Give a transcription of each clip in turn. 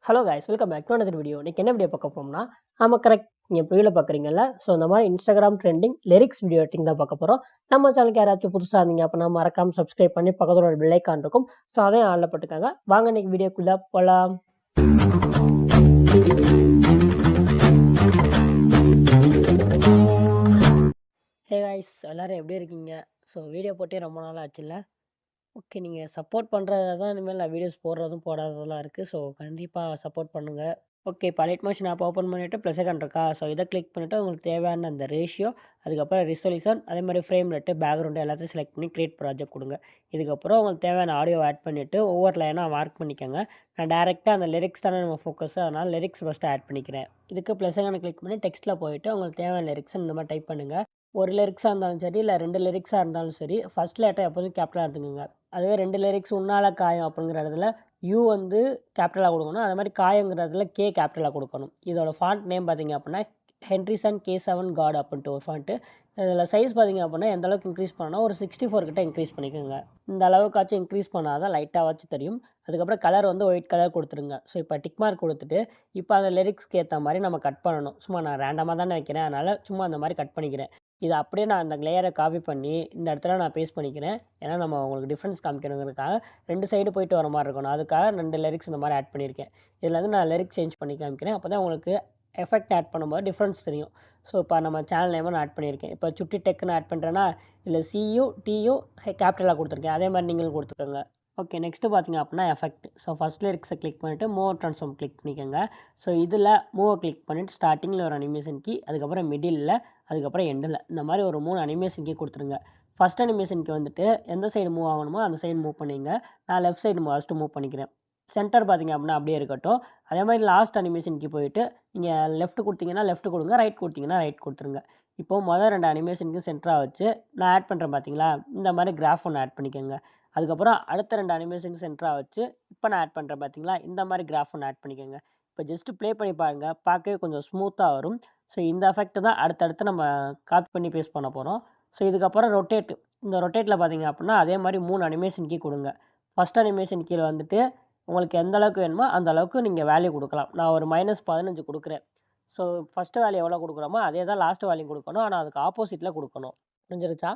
Hello guys, welcome back to another video. இன்னைக்கு என்ன video பார்க்க போறோம்னா, ஆமாம் கரெக்ட், நீங்கள் ப்ரிவியூவில் பார்க்குறீங்கல்ல. ஸோ இந்த மாதிரி Instagram trending lyrics video editing தான் பார்க்க போகிறோம். நம்ம சேனலுக்கு யாராச்சும் புதுசாக இருந்தீங்க அப்படின்னா மறக்காம சப்ஸ்கிரைப் பண்ணி பக்கத்தில் ஒரு பெல் ஐக்கான் இருக்கும். ஸோ அதையும் ஆளில் போட்டுக்காங்க. வாங்க இன்னைக்கு வீடியோக்குள்ளே போகலாம். ஹே கைஸ், எல்லோரும் எப்படி இருக்கீங்க? ஸோ வீடியோ போட்டே ரொம்ப நாள் ஆச்சுல்ல. ஓகே, நீங்கள் சப்போர்ட் பண்ணுறதுல தான் இனிமேல் நான் வீடியோஸ் போடுறதும் போடாததெல்லாம் இருக்குது. ஸோ கண்டிப்பாக சப்போர்ட் பண்ணுங்கள். ஓகே, இப்போ லைட் மோஷன் ஆப் ஓப்பன் பண்ணிவிட்டு ப்ளஸ் ஐக்கான் இருக்கா, ஸோ இதை கிளிக் பண்ணிவிட்டு உங்களுக்கு தேவையான அந்த ரேஷியோ, அதுக்கப்புறம் ரிசொல்யூஷன், அதே மாதிரி ஃப்ரேம் ரேட்டு, பேக்ரவுண்டு எல்லாத்தையும் செலக்ட் பண்ணி க்ரியேட் ப்ராஜெக்ட் கொடுங்க. இதுக்கப்புறம் உங்களுக்கு தேவையான ஆடியோ ஆட் பண்ணிவிட்டு ஒவ்வொரு லைனாக மார்க் பண்ணிக்கோங்க. நான் டேரெக்டாக அந்த லிரிக்ஸ் தானே நம்ம ஃபோக்கஸ், அதனால் லிரிக்ஸ் ஃபஸ்ட்டு ஆட் பண்ணிக்கிறேன். இதுக்கு ப்ளஸ் ஐக்கானை கிளிக் பண்ணி டெக்ஸ்ட்டில் போயிட்டு உங்களுக்கு தேவையான லிரிக்ஸ் இந்த மாதிரி டைப் பண்ணுங்கள். ஒரு லிரிக்ஸாக இருந்தாலும் சரி, இல்லை 2 லிரிக்ஸாக இருந்தாலும் சரி, ஃபஸ்ட் லேட்டர் எப்போதும் கேப்டலாக எடுத்துக்கோங்க. அதுவே 2 லிரிக்ஸ் உன்னால காயம் அப்படிங்கிற இடத்துல யூ வந்து கேப்டலாக கொடுக்கணும். அது மாதிரி காயங்கிறதுல கே கேப்டலாக கொடுக்கணும். இதோட ஃபாண்ட் நேம் பார்த்திங்க அப்படின்னா ஹென்ரிசன் K7 காட் அப்படின்ட்டு ஒரு ஃபாண்ட்டு. இதில் சைஸ் பார்த்திங்க அப்படின்னா எந்த அளவுக்கு இன்க்ரீஸ் பண்ணால் ஒரு 64 கிட்ட இன்க்ரீஸ் பண்ணிக்கோங்க. இந்த அளவுக்காச்சும் இன்க்ரீஸ் பண்ணால் தான் லைட்டாகவாச்சும் தெரியும். அதுக்கப்புறம் கலர் வந்து ஒயிட் கலர் கொடுத்துருங்க. ஸோ இப்போ டிக் மார்க் கொடுத்துட்டு இப்போ அந்த லிரிக்ஸ்க்கு ஏற்ற மாதிரி நம்ம கட் பண்ணணும். சும்மா நான் ரேண்டமாக தானே வைக்கிறேன், அதனால் சும்மா அந்த மாதிரி கட் பண்ணிக்கிறேன். இதை அப்படியே நான் அந்த லேயரை காப்பி பண்ணி இந்த இடத்துல நான் பேஸ்ட் பண்ணிக்கிறேன். ஏன்னா நம்ம உங்களுக்கு டிஃப்ரென்ஸ் காமிக்கணுங்கிறதுக்காக 2 சைடு போயிட்டு வர மாதிரி இருக்கணும். அதுக்காக 2 லிரிக்ஸ் இந்த மாதிரி ஆட் பண்ணியிருக்கேன். இதில் வந்து நான் லிரிக்ஸ் சேஞ்ச் பண்ணி காமிக்கிறேன். அப்போ தான் உங்களுக்கு எஃபெக்ட் ஆட் பண்ணும்போது டிஃப்ரென்ஸ் தெரியும். ஸோ இப்போ நம்ம சேனல் நேமை நான் ஆட் பண்ணியிருக்கேன். இப்போ சுட்டி டெக்குன்னு ஆட் பண்ணுறேன்னா இல்லை டியும் கேபிட்டலாக கொடுத்துருக்கேன். அதே மாதிரி நீங்களும் கொடுத்துக்கோங்க. ஓகே, நெக்ஸ்ட்டு பார்த்திங்க அப்படின்னா எஃபெக்ட். ஸோ ஃபஸ்ட் லிரிக்ஸை கிளிக் பண்ணிவிட்டு மூவ் ட்ரான்ஸ்ஃபார்ம் கிளிக் பண்ணிக்கோங்க. ஸோ இதில் மூவை கிளிக் பண்ணிவிட்டு ஸ்டார்டிங்கில் ஒரு அனிமேஷன் கீ, அதுக்கப்புறம் மிடில், அதுக்கப்புறம் எண்டில் இந்த மாதிரி ஒரு 3 அனிமேஷன் கீ கொடுத்துருங்க. ஃபஸ்ட் அனிமேஷனுக்கு வந்துட்டு எந்த சைடு மூவ் ஆகணுமோ அந்த சைடு மூவ் பண்ணிங்க. நான் லெஃப்ட் சைடு ஃபஸ்ட்டு மூவ் பண்ணிக்கிறேன். சென்டர் பார்த்திங்க அப்படின்னா அப்படியே இருக்கட்டும். அதே மாதிரி லாஸ்ட் அனிமேஷனுக்கு போயிட்டு நீங்கள் லெஃப்ட் கொடுத்தீங்கன்னா லெஃப்ட் கொடுங்க, ரைட் கொடுத்தீங்கன்னா ரைட் கொடுத்துருங்க. இப்போது மொதல் 2 அனிமேஷனுக்கு சென்டராக வச்சு நான் ஆட் பண்ணுறேன் பார்த்தீங்களா, இந்த மாதிரி கிராஃப் ஒன்று ஆட் பண்ணிக்கோங்க. அதுக்கப்புறம் அடுத்த 2 அனிமேஷனுக்கு சென்டராக வச்சு இப்போ நான் ஆட் பண்ணுறேன் பார்த்தீங்களா, இந்த மாதிரி கிராஃப் ஒன்று ஆட் பண்ணிக்கோங்க. இப்போ ஜஸ்ட்டு ப்ளே பண்ணி பாருங்கள், பார்க்கவே கொஞ்சம் ஸ்மூத்தாக வரும். ஸோ இந்த எஃபெக்ட் தான் அடுத்தடுத்து நம்ம காப்பி பண்ணி பேஸ்ட் பண்ண போகிறோம். ஸோ இதுக்கப்புறம் ரொட்டேட், இந்த ரொட்டேட்டில் பார்த்திங்க அப்படின்னா அதே மாதிரி 3 அனிமேஷன் கீ கொடுங்க. ஃபஸ்ட் அனிமேஷன் கீழே வந்துட்டு உங்களுக்கு எந்த அளவுக்கு வேணுமோ அந்த அளவுக்கு நீங்கள் வேல்யூ கொடுக்கலாம். நான் ஒரு -15 கொடுக்குறேன். ஸோ ஃபஸ்ட்டு வேல்யூ எவ்வளோ கொடுக்குறோமோ அதே தான் லாஸ்ட் வேல்யூ கொடுக்கணும். ஆனால் அதுக்கு ஆப்போசிட்டில் கொடுக்கணும். புரிஞ்சிருச்சா?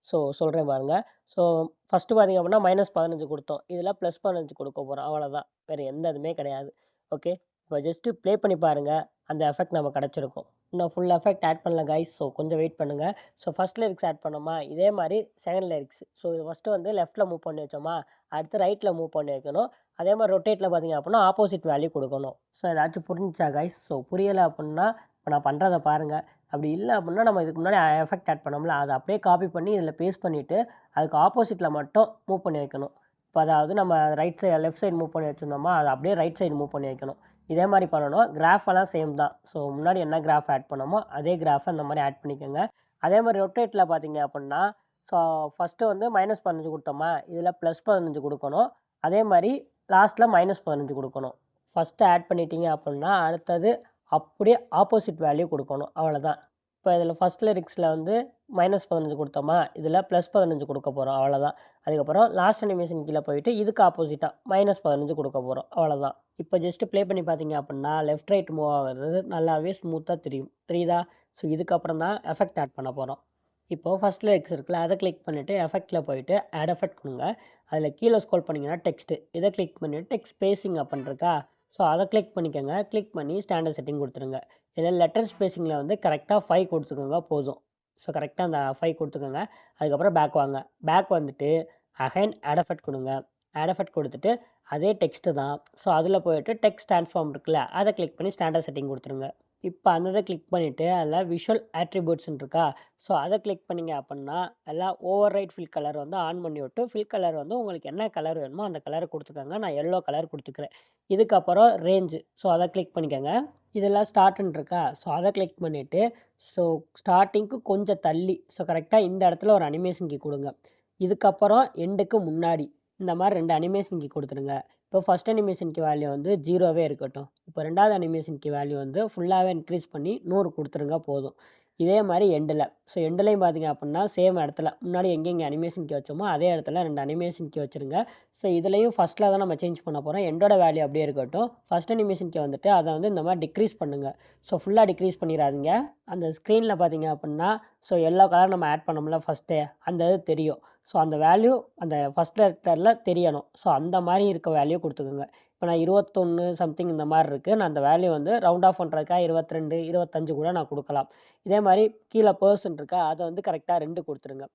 ஸோ சொல்கிறேன் பாருங்கள். ஸோ ஃபஸ்ட்டு பார்த்திங்க அப்படின்னா -15 கொடுத்தோம். இதில் +15 கொடுக்க போகிறோம். அவ்வளோதான், வேறு எந்த இதுவுமே கிடையாது. ஓகே, இப்போ ஜஸ்ட்டு ப்ளே பண்ணி பாருங்கள், அந்த எஃபெக்ட் நம்ம கிடச்சிருக்கும். இன்னும் ஃபுல் எஃபெக்ட் ஆட் பண்ணல கைஸ். ஸோ கொஞ்சம் வெயிட் பண்ணுங்கள். ஸோ ஃபஸ்ட் லிரிக்ஸ் ஆட் பண்ணோமா, இதே மாதிரி செகண்ட் லிரிக்ஸ். ஸோ இது ஃபஸ்ட்டு வந்து லெஃப்ட்டில் மூவ் பண்ணி வச்சோமா, அடுத்து ரைட்டில் மூவ் பண்ணி வைக்கணும். அதே மாதிரி ரொட்டேட்டில் பார்த்திங்க அப்படின்னா ஆப்போசிட் வேல்யூ கொடுக்கணும். ஸோ ஏதாச்சும் புரிஞ்சிச்சா கைஸ்? ஸோ புரியலை அப்படின்னா இப்போ நான் பண்ணுறதை பாருங்கள். அப்படி இல்லை அப்படின்னா நம்ம இதுக்கு முன்னாடி எஃபெக்ட் ஆட் பண்ணோம்ல, அதை அப்படியே காப்பி பண்ணி இதில் பேஸ்ட் பண்ணிவிட்டு அதுக்கு ஆப்போசிட்டில் மட்டும் மூவ் பண்ணி வைக்கணும். இப்போ அதாவது நம்ம லெஃப்ட் சைடு மூவ் பண்ணி வச்சுருந்தோமா, அதை அப்படியே ரைட் சைடு மூவ் பண்ணி வைக்கணும். இதே மாதிரி பண்ணணும். கிராஃபெல்லாம் சேம் தான். ஸோ முன்னாடி என்ன கிராஃப் ஆட் பண்ணோமோ அதே கிராஃபை இந்த மாதிரி ஆட் பண்ணிக்கோங்க. அதே மாதிரி ரொட்டேட்டில் பார்த்திங்க அப்படின்னா ஸோ ஃபஸ்ட்டு வந்து -15 கொடுத்தோமா, இதில் +15 கொடுக்கணும். அதே மாதிரி லாஸ்ட்டில் -15 கொடுக்கணும். ஃபஸ்ட்டு ஆட் பண்ணிட்டீங்க அப்படின்னா அடுத்தது அப்படியே ஆப்போசிட் வேல்யூ கொடுக்கணும். அவ்வளோதான். இப்போ இதில் ஃபஸ்ட் லிரிக்ஸில் வந்து -15 கொடுத்தோமா, இதில் +15 கொடுக்க போகிறோம். அவ்வளோதான். அதுக்கப்புறம் லாஸ்ட் அனிமேஷன் கீழே போயிட்டு இதுக்கு ஆப்போசிட்டாக -15 கொடுக்க போகிறோம். அவ்வளோதான். இப்போ ஜஸ்ட்டு ப்ளே பண்ணி பார்த்தீங்க அப்படின்னா லெஃப்ட் ரைட் மூவ் ஆகிறது நல்லாவே ஸ்மூத்தாக தெரியுதா? ஸோ இதுக்கப்புறம் தான் எஃபெக்ட் ஆட் பண்ண போகிறோம். இப்போது ஃபஸ்ட் லிரிக்ஸ் இருக்குல்ல, அதை கிளிக் பண்ணிவிட்டு எஃபெக்ட்டில் போயிட்டு ஆட் எஃபெக்ட் கொடுங்க. அதில் கீழே ஸ்க்ரோல் பண்ணிங்கன்னா டெக்ஸ்ட்டு, இதை கிளிக் பண்ணிவிட்டு டெக்ஸ்ட் ஸ்பேஸிங் அப்படின்னு இருக்கா, ஸோ அதை கிளிக் பண்ணிக்கோங்க. கிளிக் பண்ணி ஸ்டாண்டர்ட் செட்டிங் கொடுத்துருங்க. இதில் லெட்டர் ஸ்பேஸிங்கில் வந்து கரெக்டாக 5 கொடுத்துக்கோங்க போதும். ஸோ கரெக்டாக அந்த 5 கொடுத்துக்கோங்க. அதுக்கப்புறம் பேக் வாங்க. பேக் வந்துட்டு அகைன் ஆட் எஃபெக்ட் கொடுங்க. ஆட் எஃபெக்ட் கொடுத்துட்டு அதே டெக்ஸ்ட்டு தான். ஸோ அதில் போயிட்டு டெக்ஸ்ட் ட்ரான்ஸ்ஃபார்ம் இருக்குல்ல, அதை கிளிக் பண்ணி ஸ்டாண்டர்ட் செட்டிங் கொடுத்துருங்க. இப்போ அந்த இதை கிளிக் பண்ணிவிட்டு அதில் விஷுவல் ஆட்ரிபியூட்ஸ்ன்னு இருக்கா, ஸோ அதை கிளிக் பண்ணிங்க அப்படின்னா எல்லாம் ஓவர் ரைட் ஃபில் கலர் வந்து ஆன் பண்ணி விட்டு ஃபில் கலர் வந்து உங்களுக்கு என்ன கலர் வேணுமோ அந்த கலரை கொடுத்துக்கோங்க. நான் எல்லோ கலர் கொடுத்துக்கிறேன். இதுக்கப்புறம் ரேஞ்சு, ஸோ அதை கிளிக் பண்ணிக்கோங்க. இதெல்லாம் ஸ்டார்ட்ன்னு இருக்கா, ஸோ அதை கிளிக் பண்ணிவிட்டு ஸோ ஸ்டார்டிங்க்கு கொஞ்சம் தள்ளி, ஸோ கரெக்டாக இந்த இடத்துல ஒரு அனிமேஷன் கீ கொடுங்க. இதுக்கப்புறம் எண்டுக்கு முன்னாடி இந்த மாதிரி 2 அனிமேஷன் கீ கொடுத்துருங்க. இப்போ ஃபஸ்ட் அனிமேஷனுக்கு வேல்யூ வந்து 0வே இருக்கட்டும். இப்போ 2வது அனிமேஷனுக்கு வேல்யூ வந்து ஃபுல்லாகவே இன்க்ரீஸ் பண்ணி 100 கொடுத்துருங்க போதும். இதே மாரி எண்டுல. ஸோ எண்டுலயும் பார்த்தீங்க அப்புட்னா, சேம் இடத்துல முன்னாடி எங்கெங்க அனிமேஷன் கீ வச்சோமோ, அதே இடத்துல 2 அனிமேஷன் கீ வச்சுருங்க. ஸோ இதுலயும் ஃபர்ஸ்ட்ல தான் நம்ம சேஞ்ச் பண்ண போறோம். எண்டோட வேல்யூ அப்படியே இருக்கட்டும். ஃபர்ஸ்ட் அனிமேஷன் கீ வந்துட்டு அத வந்து இந்த மாரி டிக்ரீஸ் பண்ணுங்க. ஸோ ஃபுல்லா டிக்ரீஸ் பண்ணிறாதீங்க. அந்த ஸ்க்ரீன்ல பார்த்தீங்க அப்புட்னா, ஸோ எல்லோ கலர் நம்ம ஆட் பண்ணோம்ல ஃபர்ஸ்ட்டே, அந்த இது தெரியும். ஸோ அந்த வேல்யூ அந்த ஃபர்ஸ்ட் லெட்டர்ல தெரியணும். ஸோ அந்த மாரி இருக்க வேல்யூ குடுத்துக்கோங்க. இப்போ நான் 21 சம்திங் இந்த மாரி இருக்கு. நான் அந்த வேல்யூ வந்து ரவுண்ட் ஆஃப் பண்றதுக்காக 22, 25 கூட நான் குடுக்கலாம். இதே மாரி கீழ பெர்சன் இருக்கா, அத வந்து கரெக்ட்டா 2 குடுத்துருங்க.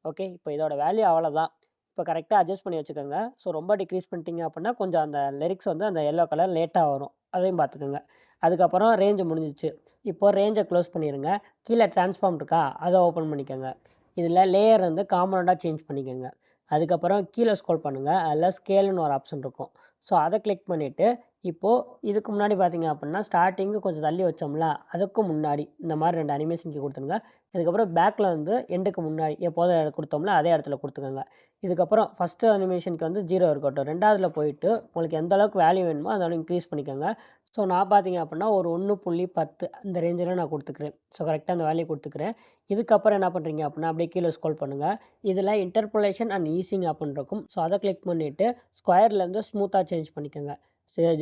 ஓகே. இப்போ இதோட வேல்யூ அவ்வளோதான். இப்போ கரெக்ட்டா அட்ஜஸ்ட் பண்ணி வச்சுக்கோங்க. ஸோ ரொம்ப டிக்ரீஸ் பண்ணிட்டீங்க அப்புட்னா, கொஞ்சம் அந்த லிரிக்ஸ் வந்து அந்த எல்லோ கலர் லேட்டா வரும். அதையும் பார்த்துக்கோங்க. அதுக்கப்புறம் ரேஞ்ச் முடிஞ்சிருச்சு. இப்போ ரேஞ்ச க்ளோஸ் பண்ணிருங்க. கீழ ட்ரான்ஸ்ஃபார்ம் இருக்கா, அத ஓப்பன் பண்ணிக்கோங்க. இதில லேயர் வந்து காம்பனன்ட்டா சேஞ்ச் பண்ணிக்கோங்க. அதுக்கப்புறம் கீழ ஸ்க்ரோல் பண்ணுங்க. அதில ஸ்கேல்னு ஒரு ஆப்ஷன் இருக்கும். ஸோ அத கிளிக் பண்ணிட்டு, இப்போ இதுக்கு முன்னாடி பார்த்தீங்க அப்புட்னா, ஸ்டார்ட்டிங்கு கொஞ்சம் தள்ளி வச்சோம்ல, அதுக்கும் முன்னாடி இந்த மாரி 2 அனிமேஷன் கீ குடுத்துருங்க. இதுக்கப்புறம் பேக்ல வந்து எண்டுக்கு முன்னாடி எப்போதும் குடுத்தோம்ல, அதே இடத்துல குடுத்துக்கோங்க. இதுக்கப்புறம் ஃபர்ஸ்ட் அனிமேஷனுக்கு வந்து 0 இருக்கட்டும். 2வதுல போயிட்டு உங்களுக்கு எந்த அளவுக்கு வேல்யூ வேணுமோ, அந்த அளவு இன்க்ரீஸ் பண்ணிக்கோங்க. ஸோ நான் பார்த்தீங்க அப்புட்னா, ஒரு 1.10 அந்த ரேஞ்சில நான் குடுத்துக்கிறேன். ஸோ கரெக்ட்டா அந்த வேல்யூ குடுத்துக்கிறேன். இதுக்கப்புறம் என்ன பண்றீங்க அப்புட்னா, அப்படியே கீழ ஸ்க்ரோல் பண்ணுங்க. இதில இன்டர்போலேஷன் அண்ட் ஈசிங் அப்புட்ன்னு இருக்கும். ஸோ அத கிளிக் பண்ணிட்டு, ஸ்கொயர்லேருந்து ஸ்மூத்தா சேஞ்ச் பண்ணிக்கோங்க.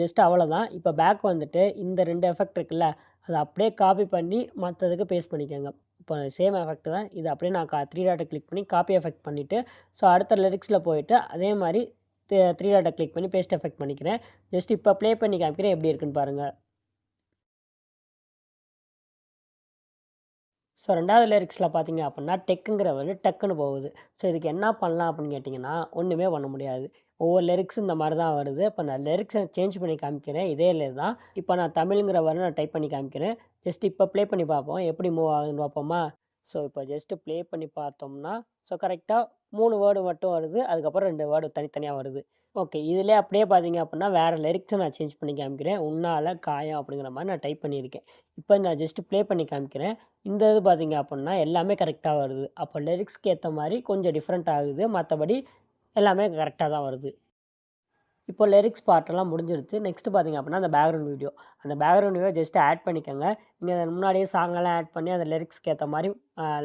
ஜஸ்ட் அவ்வளோதான். இப்போ பேக் வந்துட்டு இந்த 2 எஃபெக்ட் இருக்குல்ல, அத அப்படியே காப்பி பண்ணி மத்ததுக்கு பேஸ்ட் பண்ணிக்கோங்க. இப்போ சேம் எஃபெக்ட் தான். இது அப்படியே நான் 3 டாட்ட கிளிக் பண்ணி காப்பி எஃபெக்ட் பண்ணிட்டு, ஸோ அடுத்த லிரிக்ஸ்ல போயிட்டு அதே மாரி 3 டாட்ட கிளிக் பண்ணி பேஸ்ட் எஃபெக்ட் பண்ணிக்கிறேன். ஜஸ்ட் இப்போ ப்ளே பண்ணி காமிக்கிறேன் எப்படி இருக்குன்னு பாருங்க. ஸோ 2வது லிரிக்ஸ்ல பார்த்தீங்க அப்புட்னா, டெக்குங்கிற வேர்டு டக்குன்னு போகுது. ஸோ இதுக்கு என்ன பண்ணலாம் அப்படின்னு கேட்டிங்கன்னா, ஒண்ணுமே பண்ண முடியாது. ஒவ்வொரு லிரிக்ஸும் இந்த மாரி தான் வருது. இப்போ நான் லிரிக்ஸ சேஞ்ச் பண்ணி காமிக்கிறேன். இதே தான். இப்போ நான் தமிழ்ங்கிற வேர்ட நான் டைப் பண்ணி காமிக்கிறேன். ஜஸ்ட் இப்போ ப்ளே பண்ணி பார்ப்போம். எப்படி மூவ் ஆகுதுன்னு பார்ப்போமா? ஸோ இப்போ ஜஸ்ட் ப்ளே பண்ணி பார்த்தோம்னா, ஸோ கரெக்ட்டா 3 வேர்டு மட்டும் வருது. அதுக்கப்புறம் 2 வேர்டு தனித்தனியா வருது. ஓகே. இதிலயே அப்படியே பார்த்தீங்க அப்புட்னா, வேற லிரிக்ஸ நான் சேஞ்ச் பண்ணி காமிக்கிறேன். "உன்னால காயம்" அப்படிங்கிற மாரி நான் டைப் பண்ணியிருக்கேன். இப்போ நான் ஜஸ்ட் ப்ளே பண்ணி காமிக்கிறேன். இந்த இது பார்த்தீங்க அப்புட்னா, எல்லாமே கரெக்ட்டா வருது. அப்போ லிரிக்ஸ்க்கு ஏத்த மாரி கொஞ்சம் டிஃப்ரெண்ட் ஆகுது. மத்தபடி எல்லாமே கரெக்ட்டா தான் வருது. இப்போ லிரிக்ஸ் பார்ட்லாம் முடிஞ்சிருச்சு. நெக்ஸ்ட் பார்த்தீங்க அப்புட்னா, அந்த பேக்கிரவுண்ட் வீடியோ. அந்த பேக்கிரவுண்ட் வீடியோ ஜஸ்ட் ஆட் பண்ணிக்கங்க. நீங்க முன்னாடியே சாங்கெல்லாம் ஆட் பண்ணி, அந்த லிரிக்ஸ்க்கு ஏத்த மாரி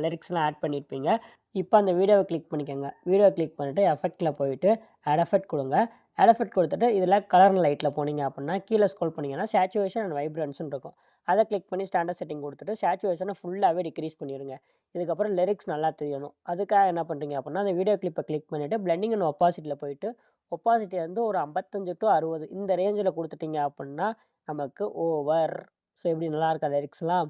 லிரிக்ஸ்லாம் ஆட் பண்ணியிருப்பீங்க. இப்போ அந்த வீடியோவ கிளிக் பண்ணிக்கங்க. வீடியோவ கிளிக் பண்ணிட்டு எஃபெக்ட்ல போயிட்டு, ஆட் எஃபெக்ட் குடுங்க. ஆட் எஃபெக்ட் குடுத்துட்டு, இதில கலர் அண்ட் லைட்ல போனீங்க அப்புட்னா, கீழ ஸ்க்ரோல் பண்ணீங்கன்னா, சேச்சுரேஷன் அண்ட் வைப்ரன்ஸ்ன்னு இருக்கும். அத கிளிக் பண்ணி ஸ்டாண்டர்ட் செட்டிங் குடுத்துட்டு, சேச்சுரேஷன ஃபுல்லாவே டிக்ரீஸ் பண்ணிருங்க. இதுக்கப்புறம் லிரிக்ஸ் நல்லா தெரியணும். அதுக்காக என்ன பண்றீங்க அப்புட்னா, அந்த வீடியோ கிளிப்ப கிளிக் பண்ணிட்டு, பிளெண்டிங் அண்ட் ஒப்பாசிட்டில போயிட்டு, ஒப்பாசிட்டி வந்து ஒரு 55 டூ 60 இந்த ரேஞ்சில குடுத்துட்டீங்க அப்புட்னா, நமக்கு ஓவர். ஸோ எப்படி நல்லா இருக்கா லிரிக்ஸ்லாம்?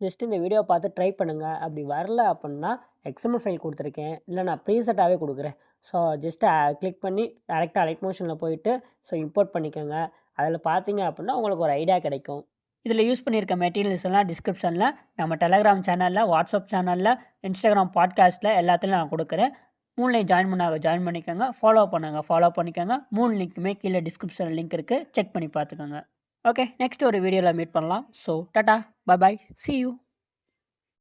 ஜஸ்ட் இந்த வீடியோவ பார்த்து ட்ரை பண்ணுங்க. அப்படி வரல அப்புட்னா, எக்ஸ்எம்எல் ஃபைல் குடுத்துருக்கேன். இல்ல நான் ப்ரீசெட்டாவே குடுக்குறேன். ஸோ ஜஸ்ட் கிளிக் பண்ணி டைரக்ட்டா லைட் மோஷன்ல போயிட்டு, ஸோ இம்போர்ட் பண்ணிக்கங்க. அதில பார்த்தீங்க அப்புட்னா, உங்களுக்கு ஒரு ஐடியா கிடைக்கும். இதில யூஸ் பண்ணியிருக்க மெட்டீரியல்ஸ் எல்லாம் டிஸ்கிரிப்ஷன்ல, நம்ம டெலகிராம் சேனல்ல, வாட்ஸ்அப் சேனல்ல, இன்ஸ்டாகிராம் பாட்காஸ்ட்ல எல்லாத்துலயும் நான் குடுக்குறேன். 3லயும் ஜாயின் பண்ணிக்கங்க. ஃபாலோ பண்ணிக்கங்க. 3 லிங்க்குமே கீழ டிஸ்கிரிப்ஷன்ல லிங்க் இருக்கு. செக் பண்ணி பார்த்துக்கங்க. ஓகே. நெக்ஸ்ட் ஒரு வீடியோல மீட் பண்ணலாம். So tata. Bye bye. Sea you.